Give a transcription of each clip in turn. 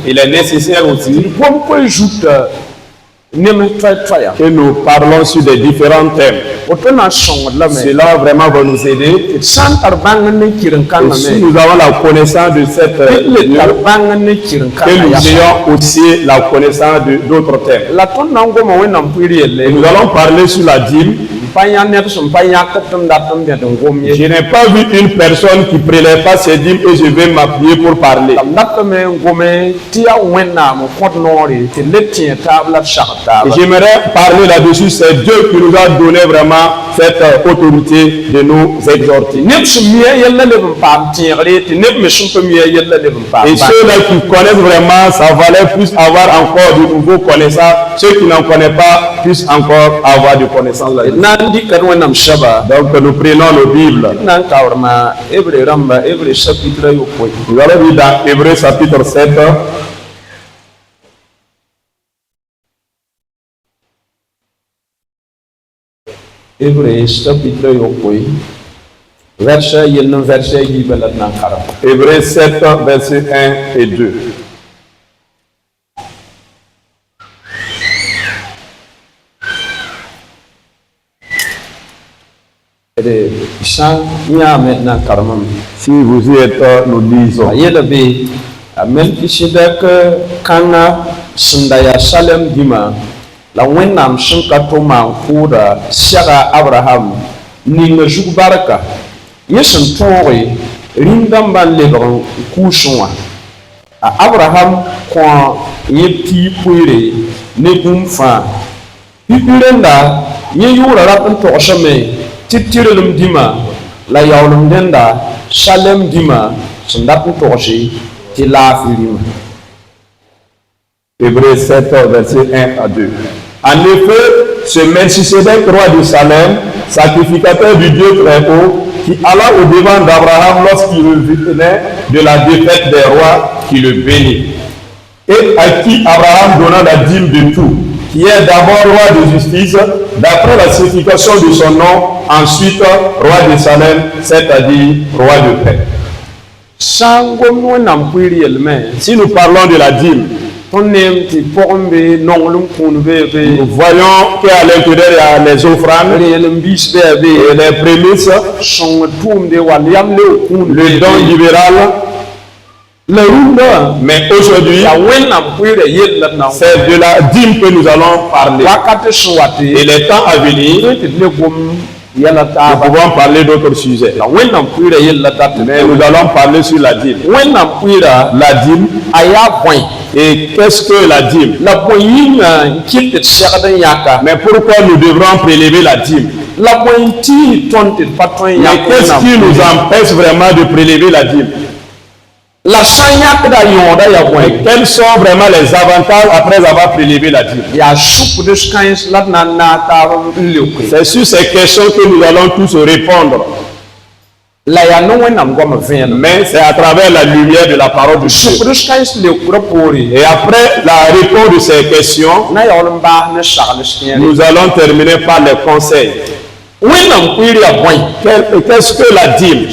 Il est nécessaire aussi que nous parlons sur des différents thèmes. Cela vraiment va nous aider. Et si nous avons la connaissance de cette que nous ayons aussi la connaissance d'autres thèmes. Et nous allons parler sur la dîme. Je n'ai pas vu une personne qui ne prélève pas ses dîmes et je vais m'appuyer pour parler. Et j'aimerais parler là-dessus, c'est Dieu qui nous a donné vraiment cette autorité de nous exhorter. Et ceux-là qui connaissent vraiment, ça valait plus avoir encore de nouveaux connaissances. Ceux qui n'en connaissent pas, puissent encore avoir de connaissances là-dessus. Donc nous prenons nos Bibles. Nous allons lire dans Hébreux chapitre 7. Hébreux chapitre 7, versets 1 et 2. Si vous y êtes, nous lisons. La wẽnnaam sẽn ka tʋma n kʋʋda sɛga Abraham ning zug barka yẽ sẽn tõoge rĩm-dãmbã n lebg n kʋʋsẽ wã a Abraham kõ yẽ pii poeere ne bũmb fãa pipi rẽnda yẽ yʋʋra rat n togsame tɩ tɩrlem dĩmã la yaoolem dẽnda Salem dĩmã sẽn dat n togse tɩ laafɩ rĩmã. Hébreux 7, versets 1 à 2. En effet, ce Melchisedec, roi de Salem, sacrificateur du Dieu très haut, qui alla au-devant d'Abraham lorsqu'il revenait de la défaite des rois, qui le bénit, et à qui Abraham donna la dîme de tout, qui est d'abord roi de justice, d'après la signification de son nom, ensuite roi de Salem, c'est-à-dire roi de paix. Si nous parlons de la dîme, nous voyons qu'à l'intérieur il y a les offrandes et les prémices, le don libéral. Mais aujourd'hui, c'est de la dîme que nous allons parler. Et les temps à venir, nous pouvons parler d'autres sujets. Mais nous allons parler sur la dîme. La dîme. Et qu'est-ce que la dîme? Mais pourquoi nous devrons prélever la dîme? Mais qu'est-ce qui nous empêche vraiment de prélever la dîme? Quels sont vraiment les avantages après avoir prélevé la dîme? C'est sur ces questions que nous allons tous répondre. Mais c'est à travers la lumière de la parole de Dieu. Et après la réponse de ces questions, nous allons terminer par les conseils. Qu'est-ce que la dîme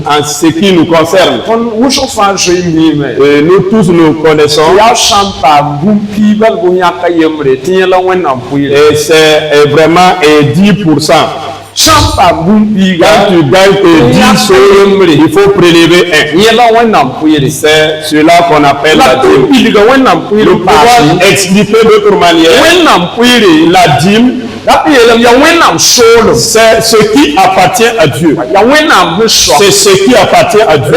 en ce qui nous concerne? Et nous tous nous connaissons. Et c'est vraiment 10%. Quand tu gagnes tes 10 euros, il faut prélever 1. C'est cela qu'on appelle la dîme. Nous pouvons expliquer d'autre manière. La dîme, c'est ce qui appartient à Dieu. C'est ce qui appartient à Dieu.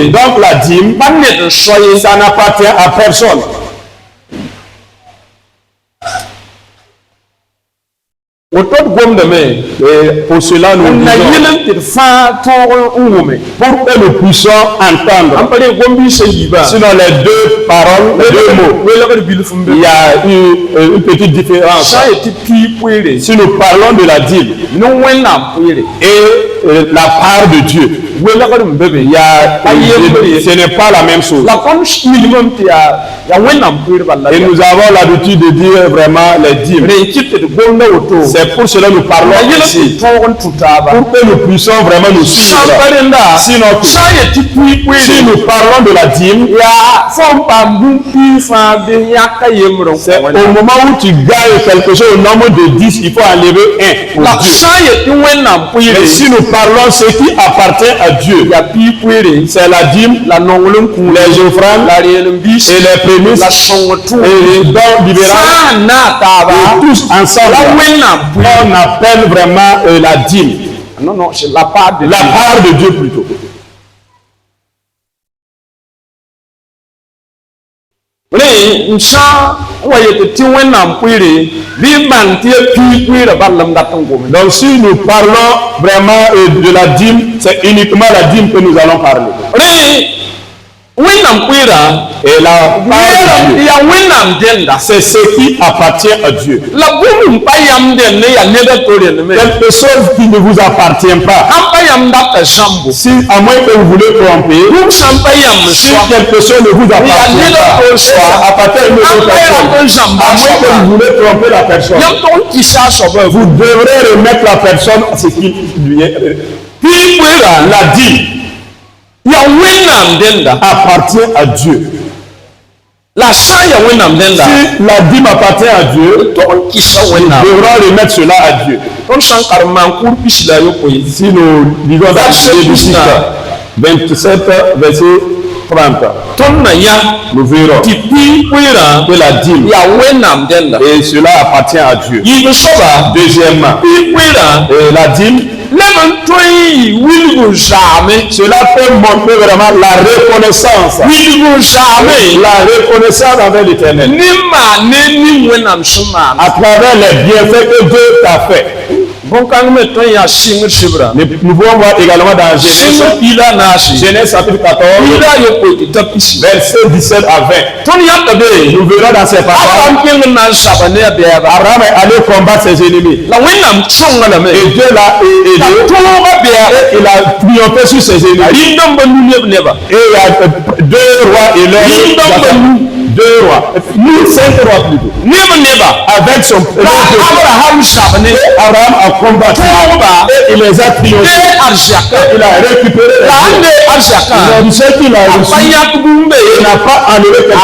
Donc la dîme, ça n'appartient à personne. Et pour cela, nous disons, pour que nous puissions entendre, sinon les deux paroles, les deux mots, il y a une petite différence. Si nous parlons de la dîme, et la part de Dieu. Il y a, ce n'est pas la même chose. Et nous avons l'habitude de dire vraiment les dîmes. C'est pour cela que nous parlons ici, pour que nous puissions vraiment nous suivre. Si nous parlons de la dîme, c'est au moment où tu gagnes quelque chose au nombre de 10, il faut enlever 1 pour Dieu. Mais si nous parlons ce qui appartient à Dieu, c'est la dîme, les offrandes et les prémices et les dons libéraux. Et tous ensemble, on appelle vraiment la dîme. Non, c'est la part de Dieu plutôt. Donc si nous parlons vraiment de la dîme, c'est uniquement la dîme que nous allons parler. Et la part de Dieu, c'est ce qui appartient à Dieu. Quelque chose qui ne vous appartient pas. Si, à moins que vous voulez tromper, si quelque chose ne vous appartient pas, ça appartient à une autre personne. À moins que vous voulez tromper la personne, vous devrez remettre la personne à ce qui lui est. La dîme appartient à Dieu. Si la dîme appartient à Dieu, nous devrons remettre cela à Dieu. Si nous lisons dans Lévitique 27, verset 30, nous verrons que la dîme, et cela appartient à Dieu. Deuxièmement, la dîme, cela peut montrer vraiment la reconnaissance. La reconnaissance envers l'Éternel. À travers les bienfaits que Dieu t'a fait. Nous pouvons voir également dans Genèse chapitre 14, verset 17 à 20. Nous verrons dans ces passages. Abraham est allé combattre ses ennemis. Et Dieu l'a aidé. Et il a triomphé sur ses ennemis. Et il y a 2 rois et leurs 2 rois. 5 rois plutôt. Avec son Abraham a combattu et il les a triomphés. Il a récupéré les richesses qu'il a reçues. Il n'a pas enlevé quelque chose.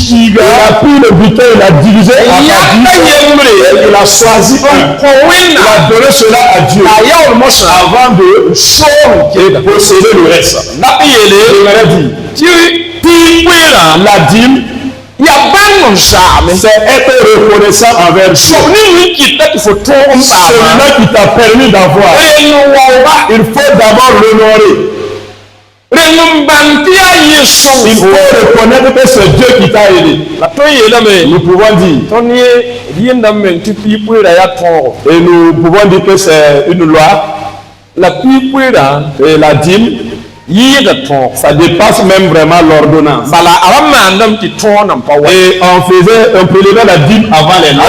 Il a pris le butin, il a divisé en 10. Il a choisi un. Il a donné cela à Dieu avant de posséder le reste. Il a dit, la dîme, c'est être reconnaissant envers Dieu. Celui-là qui t'a permis d'avoir, il faut d'abord l'honorer. Il faut reconnaître que c'est Dieu qui t'a aidé. Nous pouvons dire, et nous pouvons dire que c'est une loi. Et la dîme, ça dépasse même vraiment l'ordonnance. Et on prélevait la dîme avant les lois.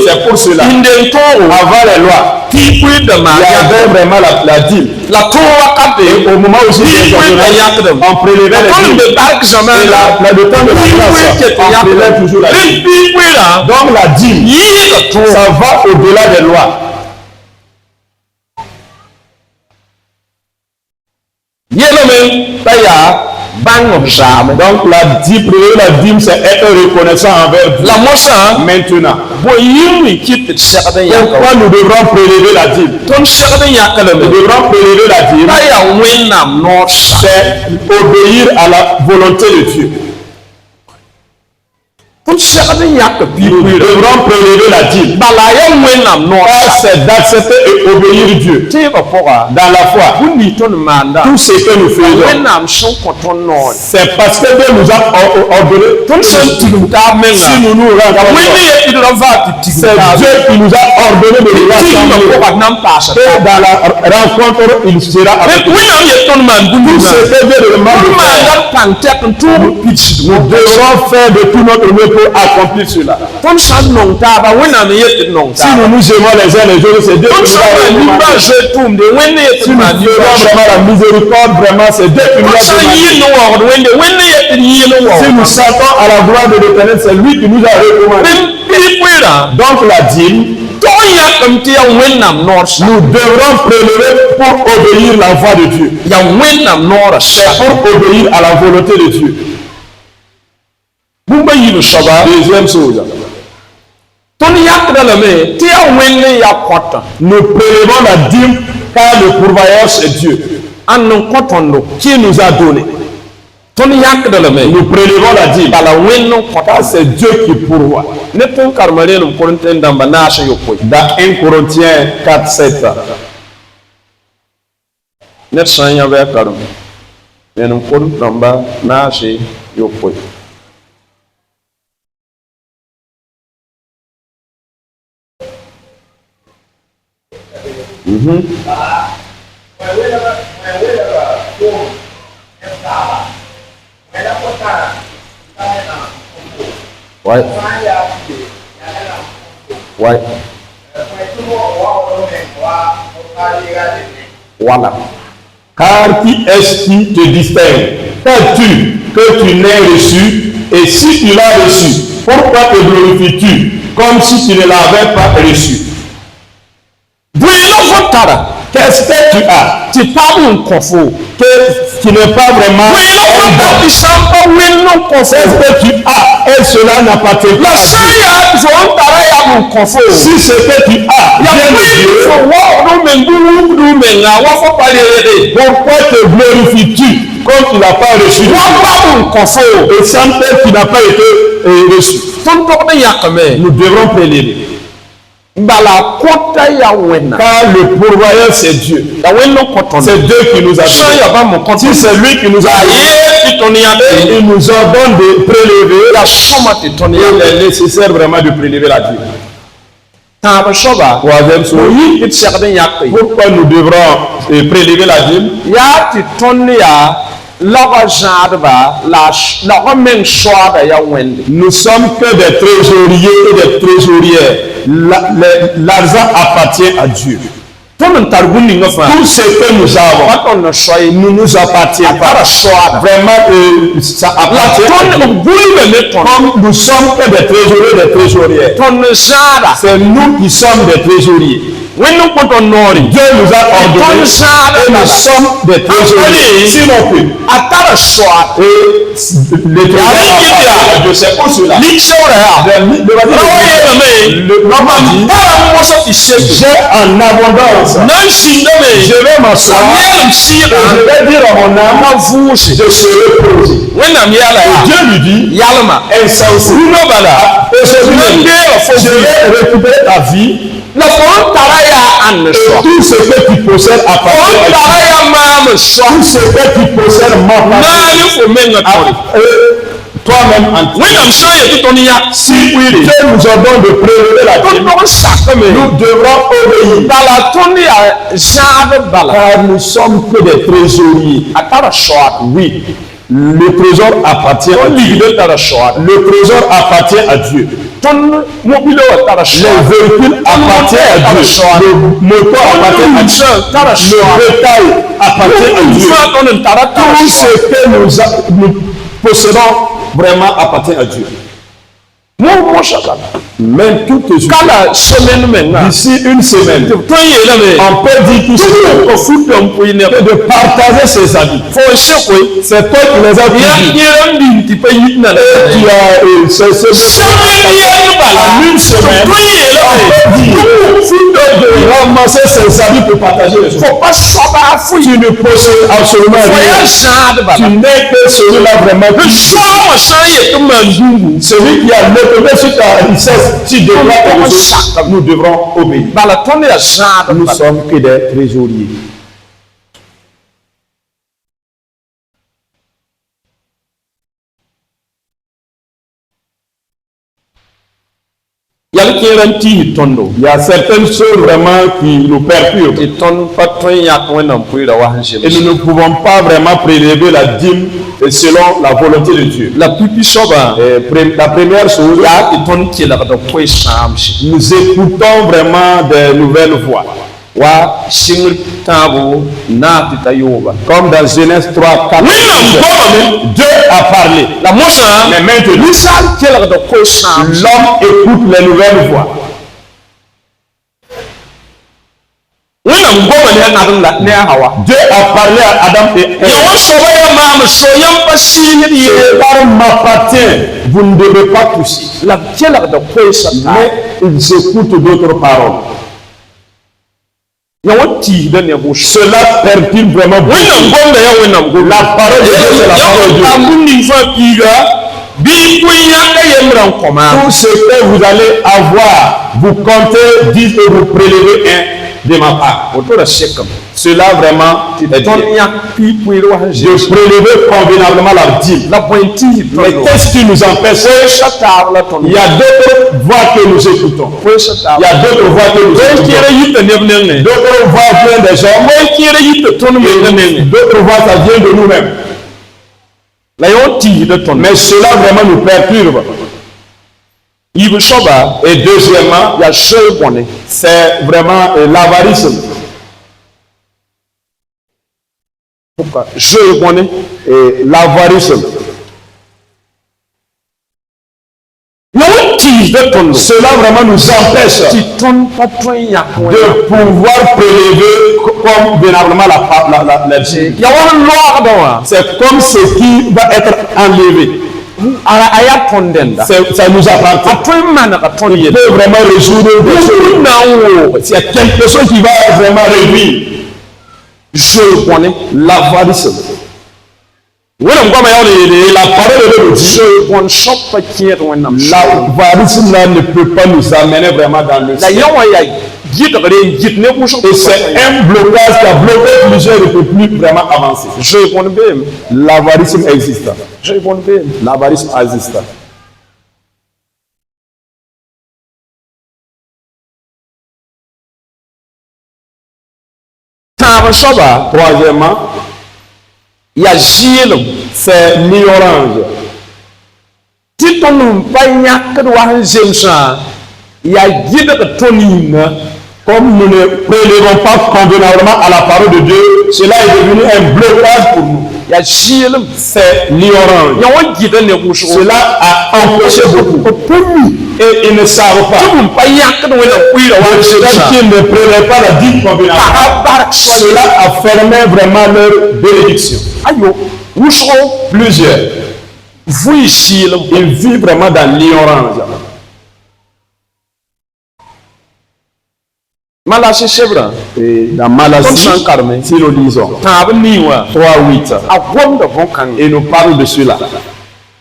C'est pour cela. Avant les lois, il y avait vraiment la dîme. Et au moment où on prélevait les dîmes. Et le temps de la grâce, on prélève toujours la dîme. Donc la dîme, ça va au-delà des lois. Donc la dîme, c'est être reconnaissant envers Dieu. Maintenant, pourquoi nous devrons prélever la dîme? Nous devrons prélever la dîme, c'est obéir à la volonté de Dieu. Nous devrons prélever la dîme. C'est d'accepter et obéir Dieu. Dans la foi, tout ce que nous faisons, c'est parce que Dieu nous a ordonné. Si nous nous rencontrons, c'est Dieu qui nous a ordonné de nous rassembler. Et dans la rencontre, il sera avec nous. Tout ce que Dieu nous demande de faire, nous devrons faire de tout notre mieux peut accomplir cela. Ton san nong ta ba wena me yet nong Si ta. nous nous aimons les uns les autres, c'est Dieu Ton qui nous san a ni ba recommandé. je tum de wena yet Si nous ma ni ba. faisons vraiment la miséricorde, vraiment, c'est Dieu qui nous Ton a san demandé. yi no wa wena yet yi no wa. Si nous sortons à la gloire de l'Éternel, c'est lui qui nous a recommandé. Donc la dîme, nous devrons prélever pour obéir la voix de Dieu. C'est pour obéir à la volonté de Dieu. Deuxième chose. Nous prélevons la dîme car le pourvoyeur c'est Dieu qui nous a donné. Nous prélevons la dîme car c'est Dieu qui pourvoit. Dans 1 Corinthiens 4, 7. Ouais. Ouais. Voilà. Car qui est-ce qui te distingue? Qu'as-tu que tu n'aies reçu? Et si tu l'as reçu, pourquoi te glorifies-tu comme si tu ne l'avais pas reçu? Qu'est-ce que tu as? Tu parles un confort que tu n'es pas vraiment. Qu'est-ce que tu as? Et cela n'appartient pas à Dieu. Si ce que tu as vient de Dieu, pourquoi te glorifies-tu comme tu n'as pas reçu? Et sans tel qui n'a pas été reçu. Nous devrons prélever. Car le pourvoyeur c'est Dieu. C'est Dieu qui nous a donné. Si c'est lui qui nous a donné, il nous ordonne de prélever. Il est nécessaire vraiment de prélever la dîme. Troisième chose, pourquoi nous devrons prélever la dîme? Nous sommes que des trésoriers et des trésorières. L'argent appartient à Dieu. Tout ce que nous avons ne nous appartient pas. Vraiment, ça appartient à Dieu. Comme nous sommes que des trésoriers et des trésorières. C'est nous qui sommes des trésoriers. Dieu nous a ordonné et nous sommes des trésoriers. Sinon, les trésors Dieu, c'est pour cela. J'ai en abondance. Je vais m'asseoir et je vais dire à mon âme, je serai posé. Et Dieu lui dit, insensé, je vais récupérer ta vie. Tout ce que tu possèdes appartient à Dieu. Tout ce que tu possèdes m'appartient. Toi-même en toi. Si Dieu nous ordonne de prélever la dîme, nous devrons obéir. Car nous sommes que des trésoriers. Oui. Le trésor appartient à Dieu. Le trésor appartient à Dieu. Les véhicules appartiennent à Dieu. Le moteur appartient à Dieu. Le bétail appartient à Dieu. Tout ce que nous possédons vraiment appartient à Dieu. Même tout est juste. D'ici une semaine, on peut dire tout que de partager ses amis. C'est toi qui les as dit. Et tu as une semaine, on peut dire de ramasser ses amis pour partager les choses. Tu ne possèdes absolument rien. Tu n'es que celui-là vraiment. Celui qui a l'autorité sur ta richesse. Si Dieu nous devrons obéir. Nous sommes que des trésoriers. yal kẽer n tiis tõndo Il y a certaines choses vraiment qui nous perturbent. tɩ tõnd pa tõe n yãk wẽnnaam pʋɩɩra wa sẽn Et nous ne pouvons pas vraiment prélever la dîme selon la volonté de Dieu. la pipi soaba La première chose, yaa tɩ tõnd kelgda koe sãamse nous écoutons vraiment des nouvelles voix. wa sɩngr tãabo naag tɩ t'a yooba Comme dans Genèse 3, 4. Dieu a parlé. la mosã Mais maintenant, ninsaal kelgda koe sãamse l'homme écoute les nouvelles voix. wẽnnaam goma ne adem la ne a hawa Dieu a parlé à Adam et ya Ève. wa soaba ya maam so yãmb pa sɩɩsd yee Par m'appartient, vous ne devez pas tousser. la b kelgda koeesa taa Mais ils écoutent d'autres paroles. ya wa tiisda ne bʋs Cela perturbe vraiment beaucoup. wẽnnaam gomda ya wẽnnaam gom La parole de Dieu, c'est la parole de Dieu. a bũmb ning fãa piiga bɩ pʋɩ yãka yembr n kõ maam Tout ce que vous allez avoir, vous comptez 10 et vous prélevez un de ma part. woto ra sekame Cela vraiment est tõnd bien. yãk pɩɩ pʋɩɩr wa sẽn De zems prélever convenablement la dîme. la bõe tiisd Mais tõndo qu'est-ce qui nous empêche? koeesa taab la tõnd Il y a d'autres voix que nous écoutons. koeesa taab Il y a d'autres voix que nous bõe kẽera écoutons. yita neb nengẽ D'autres voix viennent des hommes. bõe kẽera yita tõnd menga nengẽ D'autres voix, ça vient de nous-mêmes. la ya wa tiisda tõnd Mais cela vraiment nous perturbe. yib soaba Et deuxièmement, yaa zoe bõne c'est vraiment l'avarice. pʋka zoe bõne Et l'avarice. ya wa tiisda tõndo Cela vraiment nous empêche tɩ tõnd pa tõe n yãk de wẽnnaam pouvoir prélever convenablement la dîme. ya wa n loagda wã C'est comme ce qui va être enlevé. a yaa tõnd dẽnda Ça nous a appartient. tõe n manega tõnd Il yel peut vraiment résoudre des choses. na n woog S'il y a quelque chose qui va vraiment réduire zoe bõne l'avarice. wẽnnaam goama yaool yeele Et la parole de Dieu dit, zoe bõn soab pa kẽed wẽnnaam l'avarice là ne peut pas nous amener vraiment dans le la ciel. yã wã yaa gɩdgre n gɩt ne wʋsg Et c'est un blocage qui a bloqué plusieurs ne peut plus vraiment avancer. zoe bõn beeme L'avarice existe. zoe bõn beeme L'avarice existe. tãab soaba Troisièmement, yaa zɩɩlem c'est l'ignorance. tɩ tõnd n pa yãkd wa sẽn zemsã yaa gɩdg tõnd yĩnga Comme nous ne prélevons pas convenablement à la parole de Dieu, cela est devenu un blocage pour nous. yaa zɩɩlem C'est l'ignorance. yã wa gɩda ne wʋsgo Cela a empêché beaucoup. Et ils ne savent tɩ pas. bõn pa yãkd wẽnnaam pʋɩɩra wa sẽn Ceux zemsã qui ne prélèvent pas la dîme convenablement, a bark cela a fermé vraiment leur bénédiction. ayo wʋsgo Plusieurs, vʋɩ zɩɩlem ils vivent vraiment dans l'ignorance. malase sebrã Et dans tõnd Malachie, sã n karme si nous lisons tãab nii wã 3:8, a gomda bõn-kãngẽ et nous parle de cela.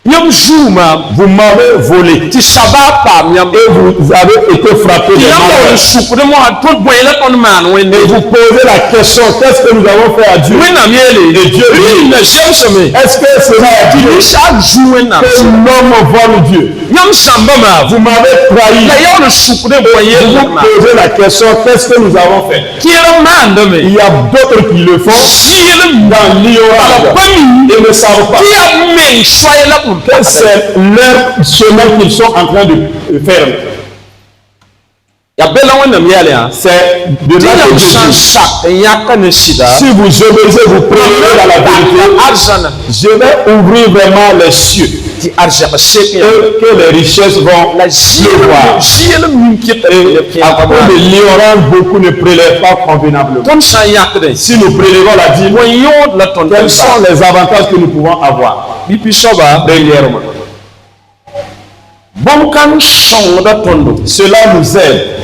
yãmb zuumã Vous m'avez volé tɩ saba a paam yãmb et vous avez été frappé tɩ de yãmb wa n malheur. sʋkd mosã tõnd bõe la tõnd maan wẽnde Et vous posez la question, qu'est-ce que nous avons fait à Dieu? wẽnnaam yeele Et Dieu dit, rĩnda zemsame est-ce que cela est tɩ Dieu ninsaal zu wẽnnaam que l'homme vole Dieu? yãmb sãmbame Vous m'avez trahi. la yaool n sʋkd bõe Vous yel-ma posez la question, qu'est-ce que nous avons fait? kẽer maandame Il y a d'autres qui le font zɩɩlem dans la l'ignorance. pa mi Ils ne savent pas tɩ yaa meng soɛ la b que c'est leur chemin qu'ils sont en train de faire. yaa be la wẽnnaam yɛl yã C'est de tɩ là que yãmb Dieu sã n dit, sak n yãka ne sɩda si vous obéissez, vous prélevez dans la vérité, arzãna je vais ouvrir vraiment les cieux tɩ arzɛg sek yã et que les richesses vont la pleuvoir. zɩɩlem nin-kɩt Et à cause de l'ignorance, beaucoup ne prélèvent pas convenablement. tõnd sã n yãkdẽ Si nous prélevons la dîme, bõe yõod la tõnd quels sont les avantages que nous pouvons avoir? bipi soaba Premièrement, bõn-kãng sõngda tõndo cela nous aide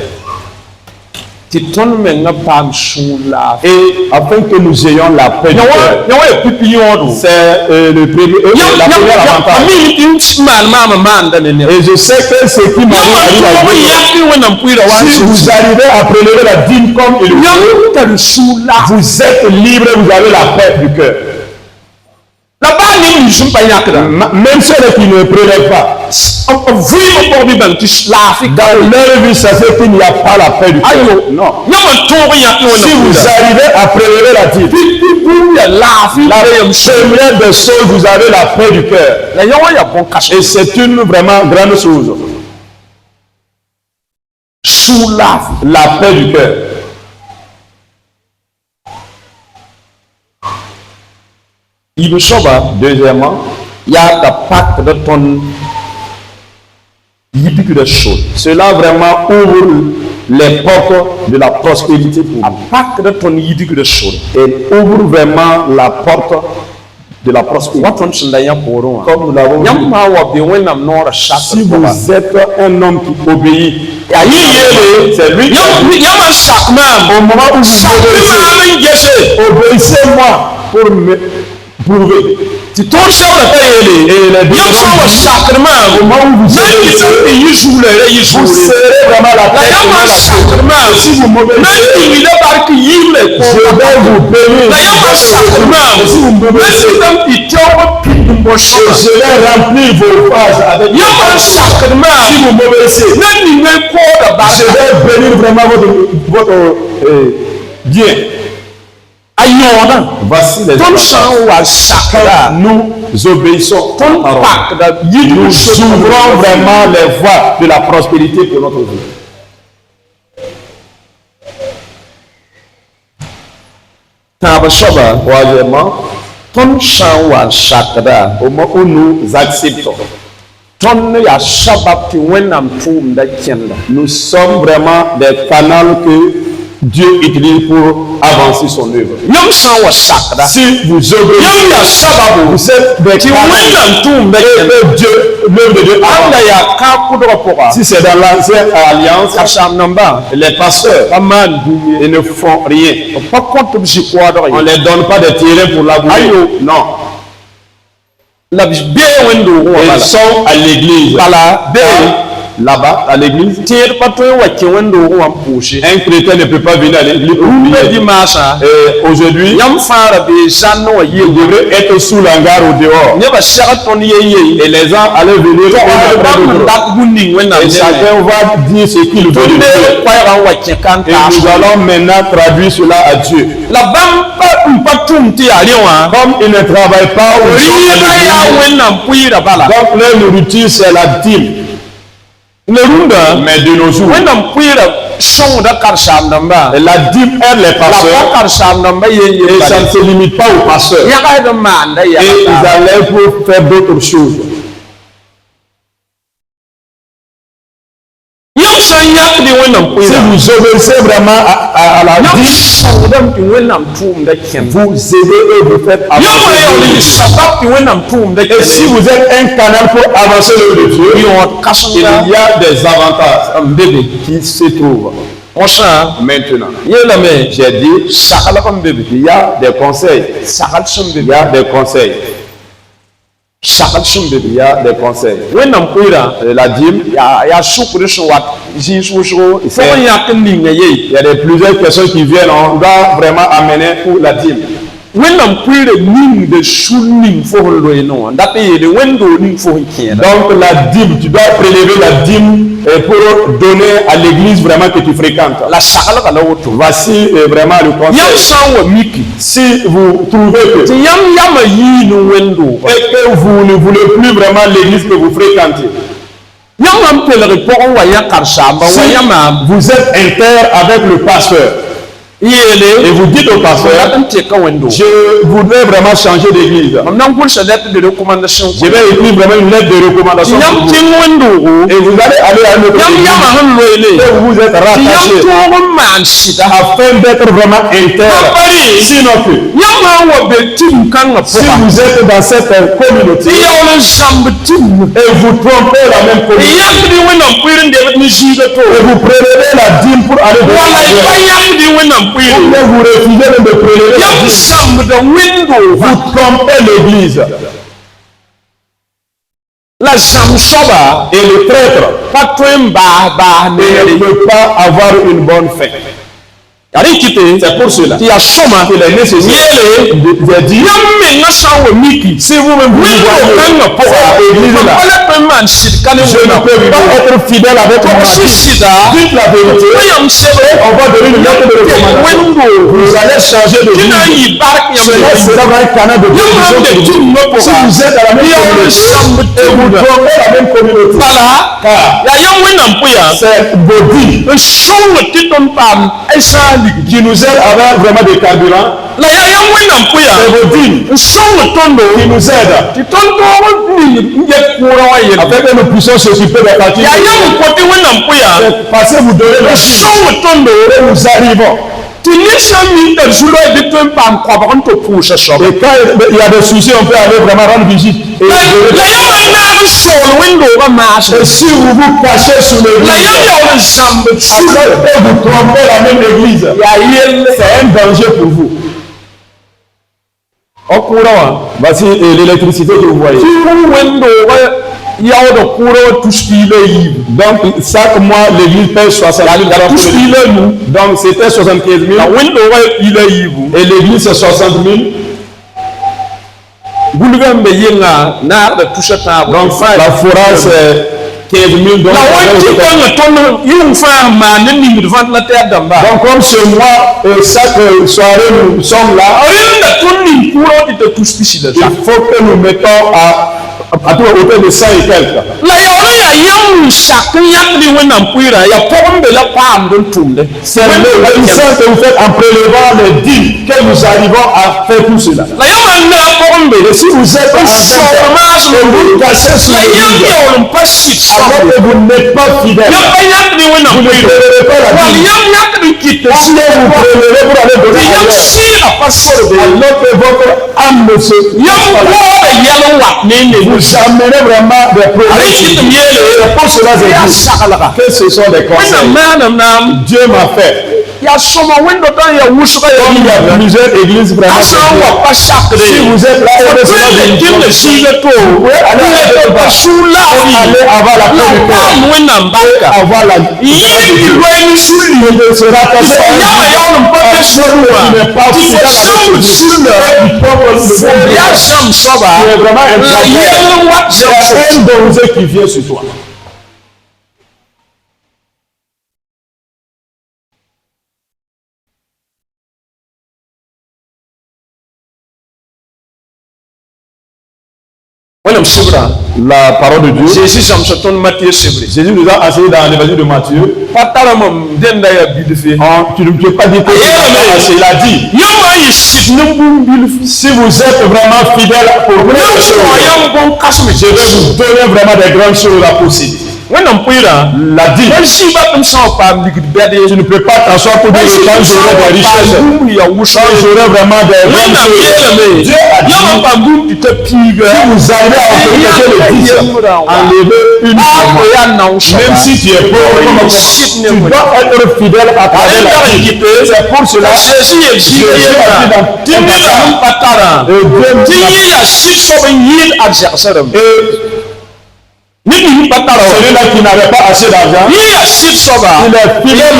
tɩ tõnd menga paam sũur laaf et afin que nous ayons la paix du cœur. yã wa ya pipi yõodo C'est le premier, la première avantage. mi n maan maama maanda ne neb Et je sais que ce qui m'arrive arrive à yãmb vous. yãk wẽnnaam pʋɩɩra wa Si vous arrivez à prélever la dîme comme il faut, yãmb tar sũur laaf vous êtes libre, vous avez la paix du cœur. la baa Même ceux qui ne prélèvent pas. Dans leur vie, ça fait qu'il n'y a pas la paix du cœur. Non. Si vous arrivez à prélever la dîme, la première des choses, vous avez la paix du cœur. Et c'est une vraiment grande chose. Sous la paix du cœur. Deuxièmement, il y a le pacte de ton. Cela vraiment ouvre les portes de la prospérité pour vous. Et ouvre vraiment la porte de la prospérité. Comme nous l'avons dit, si vous êtes un homme qui obéit, c'est lui qui au moment où vous obéissez-moi pour me prouver. Et les au moment où vous serez vraiment la paix. Si vous m'obéissez, je vais vous bénir. Si vous m'obéissez, je vais remplir vos phases avec vous. Si vous m'obéissez, je vais bénir vraiment votre bien. Voici les nous obéissons. Nous ouvrons vraiment les voies de la prospérité pour notre vie. Troisièmement, au moment où nous acceptons, nous sommes vraiment des canaux que Dieu utilise pour avancer son œuvre. Si vous obéissez, vous êtes des canaux que Dieu, l'œuvre de Dieu avance. Si c'est dans l'ancienne alliance, les pasteurs ils ne font rien. On ne les donne pas de terrain pour labourer. Non. Ils sont à l'église. Là-bas, à l'église, un chrétien ne peut pas venir à l'église pour prier. Aujourd'hui, il devrait être sous l'hangar au dehors. Et les gens allaient venir et chacun va dire ce qu'il veut de Dieu. Et nous allons maintenant traduire cela à Dieu. Comme ils ne travaillent pas, donc leur nourriture c'est la dîme. Mais de nos jours, la dîme aide les pasteurs et ça ne se limite pas aux pasteurs. Et ils allaient pour faire d'autres choses. Si vous obéissez vraiment à la dîme, vous aidez et vous faites avancer. Et si vous êtes un canal pour avancer le Dieu, il y a des avantages qui se trouvent. Maintenant, j'ai dit, il y a des conseils. Il y a des conseils. Il y a des conseils. La dîme, il y a plusieurs personnes qui viennent, on doit vraiment amener pour la dîme. Donc la dîme, tu dois prélever la dîme pour donner à l'église vraiment que tu fréquentes. Voici vraiment le conseil. Si vous trouvez que et que vous ne voulez plus vraiment l'église que vous fréquentez, si vous êtes inter avec le pasteur et vous dites au pasteur, je voudrais vraiment changer d'église, je vais écrire vraiment une lettre de recommandation pour vous. Et vous allez aller à notre église et vous êtes rattaché afin d'être vraiment inter. Sinon que si vous êtes dans cette communauté et vous trompez la même communauté et vous prélevez la dîme pour aller de vous refusez de prélever la dîme, vous trompez l'église. Et le prêtre ne peut pas avoir une bonne fin. C'est pour cela qu'il est nécessaire de dire si vous-même vous voyez l'église là, je ne peux pas être fidèle avec mon Dieu. Dites la vérité, on va donner une lettre de recommandation. Vous allez changer de vie. Cela sera un canal de bénédiction pour vous. Si vous êtes à la même communauté et vous trouvez la même communauté, car c'est vos vies qui nous aident à avoir vraiment des carburants. C'est vos vies qui nous aident afin que nous puissions s'occuper des parties. Parce que vous donnez le signe et nous arrivons. Et quand il y a des soucis, on peut aller vraiment rendre visite. Et si vous vous cachez sous l'église, après vous trompez la même église, c'est un danger pour vous. En courant, voici l'électricité que vous voyez. Donc chaque mois l'église paye 60 000. Donc c'était 75 000. Et l'église c'est 60 000. Donc la forage c'est 15 000. Donc comme ce mois, chaque soirée nous sommes là, il faut que nous mettons à tout hauteur de 100 et quelques. C'est le que vous faites en prélevant les dîmes que nous arrivons à faire tout cela. Et si vous êtes en vous cachez sur l'église, alors que vous n'êtes pas fidèle, vous ne prélevez pas la dîme. Si vous prélevez pour aller donner alors que votre âme se vous amenez vraiment des problèmes. C'est pour cela que ce sont des conseils. Dieu m'a fait. Il y a plusieurs églises vraiment. Si vous êtes là, vous pouvez aller avoir la paix du cœur. Avoir la se rattacher à un danger qui vient sur toi. La parole de Dieu. Jésus nous a enseigné dans l'évangile de Matthieu. Tu ne peux pas dire que il a dit. Si vous êtes vraiment fidèle pour vous, je vais vous donner vraiment des grandes choses à posséder. La dit, tu ne peux pas t'asseoir pour dire que quand j'aurai des richesses, quand j'aurai vraiment des grandes choses. Dieu a dit, si vous allez à le 10, enlever une fois. Même si tu es pauvre, tu dois être fidèle à travers la vie. C'est pour cela que Jésus a dit celui-là qui n'avait pas assez d'argent, il est fidèle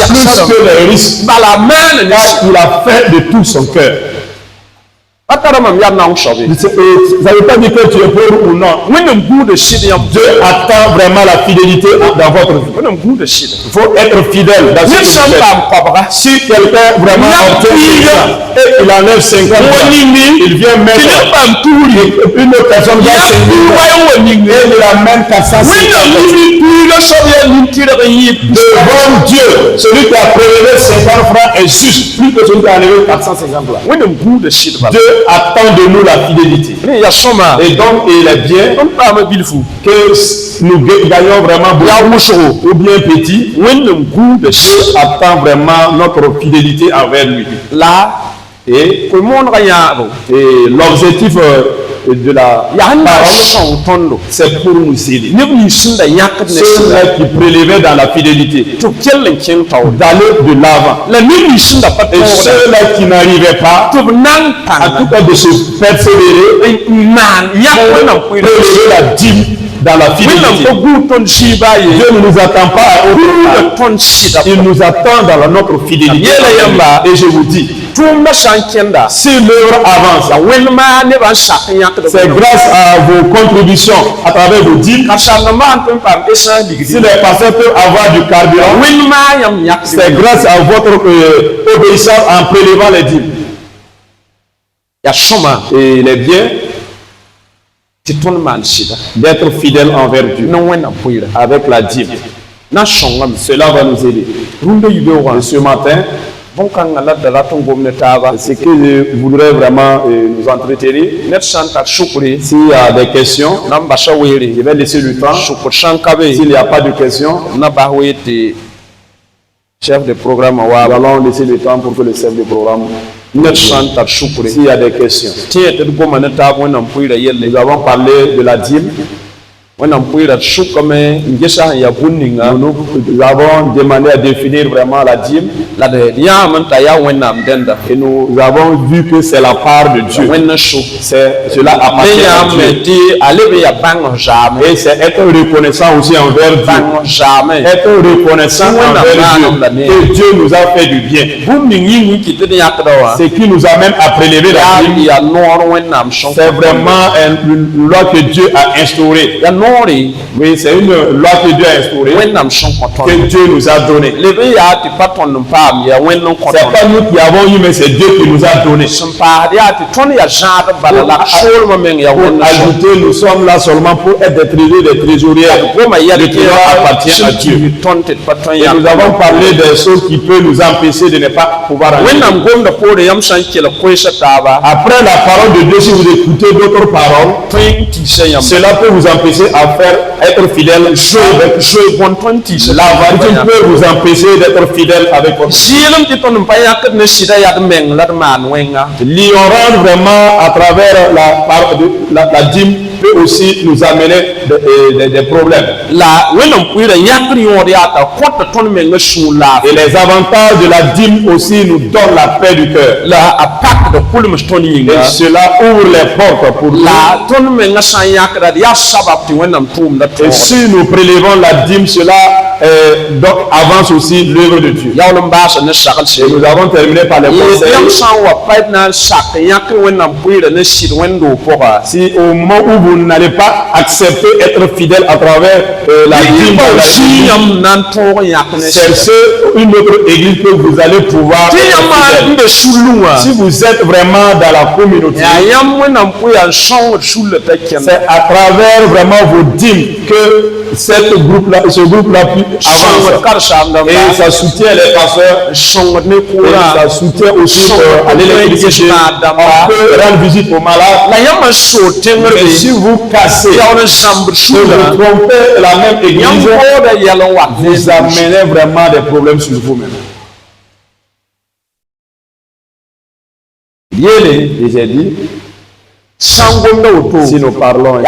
plus que les risques, car il a fait de tout son cœur. Ça ne veut pas dire que tu es pauvre ou non. Dieu attend vraiment la fidélité dans votre vie. Il faut être fidèle dans ce que vous faites. Si quelqu'un vraiment obtient et il enlève 50 francs, il vient mettre une autre personne va 5 000 et il amène 450 devant Dieu, celui qui a prélevé 50 francs est juste plus que celui qui a enlevé 450 francs. Dieu attend de nous la fidélité. Et donc il est bien que nous gagnons vraiment beaucoup ou bien petit. Dieu attend vraiment notre fidélité envers lui. Et l'objectif de la parole, c'est pour nous aider. Ceux-là qui prélevaient dans la fidélité, d'aller de l'avant. Et ceux-là qui n'arrivaient pas, en tout cas de se persévérer, prélever la dîme dans la fidélité. Dieu ne nous attend pas à autre part. Il nous attend dans notre fidélité. Et je vous dis, si l'œuvre avance, c'est grâce à vos contributions, à travers vos dîmes. Si les pasteurs peuvent avoir du carburant, c'est grâce à votre obéissance en prélevant les dîmes. Et il est bien d'être fidèle envers Dieu avec la dîme. Cela va nous aider. Ce matin, c'est que je voudrais vraiment nous entretenir. S'il y a des questions, je vais laisser le temps. S'il n'y a pas de questions, chef de programme, nous allons laisser le temps pour que le chef de programme. S'il y a des questions, nous avons parlé de la dîme. Nous avons demandé à définir vraiment la dîme. Et nous avons vu que c'est la part de Dieu. Cela appartient à Dieu. Et c'est être reconnaissant aussi envers Dieu. Être reconnaissant envers Dieu. Que Dieu nous a fait du bien. Ce qui nous amène à prélever la dîme. C'est vraiment une loi que Dieu a instaurée. Oui, c'est une loi que Dieu a instaurée, que Dieu nous a donnée. C'est pas nous qui avons eu, mais c'est Dieu qui nous a donné. Pour ajouter, nous sommes là seulement pour être des trésoriers. Le trésor appartient à Dieu. Et nous avons parlé des choses qui peuvent nous empêcher de ne pas pouvoir aller. Après la parole de Dieu, si vous écoutez d'autres paroles, cela peut vous empêcher à être fidèle avec l'avantage peut vous empêcher d'être fidèle avec votre l'ignorance vraiment à travers la dîme peut aussi nous amener des problèmes. Et les avantages de la dîme aussi nous donnent la paix du cœur. Et cela ouvre les portes pour nous. Et si nous prélevons la dîme, cela donc avance aussi l'œuvre de Dieu. Et nous avons terminé par les conseils. Si au moment où vous n'allez pas accepter être fidèle à travers la dîme, cherchez une autre église que vous allez pouvoir être fidèle. Si vous êtes vraiment dans la communauté, c'est à travers vraiment vos dîmes que ce groupe-là avance. Et ça soutient les pasteurs. Et ça soutient aussi aller l'électricité. On peut rendre visite aux malades. Mais si vous cassez, vous trompez la même église, vous amenez vraiment des problèmes sur vous-même. Et j'ai dit, si nous parlons ici,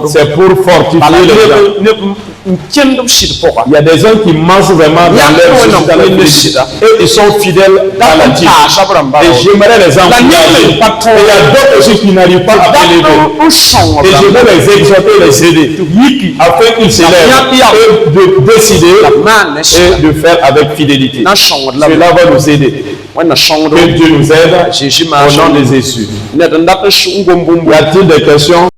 c'est pour fortifier les gens. Il y a des gens qui mangent vraiment dans leur église et ils sont fidèles à la dîme. Et j'aimerais les encourager. Et il y a d'autres aussi qui n'arrivent pas à prélever. Et je vais les exhorter, les aider afin qu'ils s'élèvent et de décider et de faire avec fidélité. Cela va nous aider. Que Dieu nous aide au nom de Jésus. Y a-t-il des questions?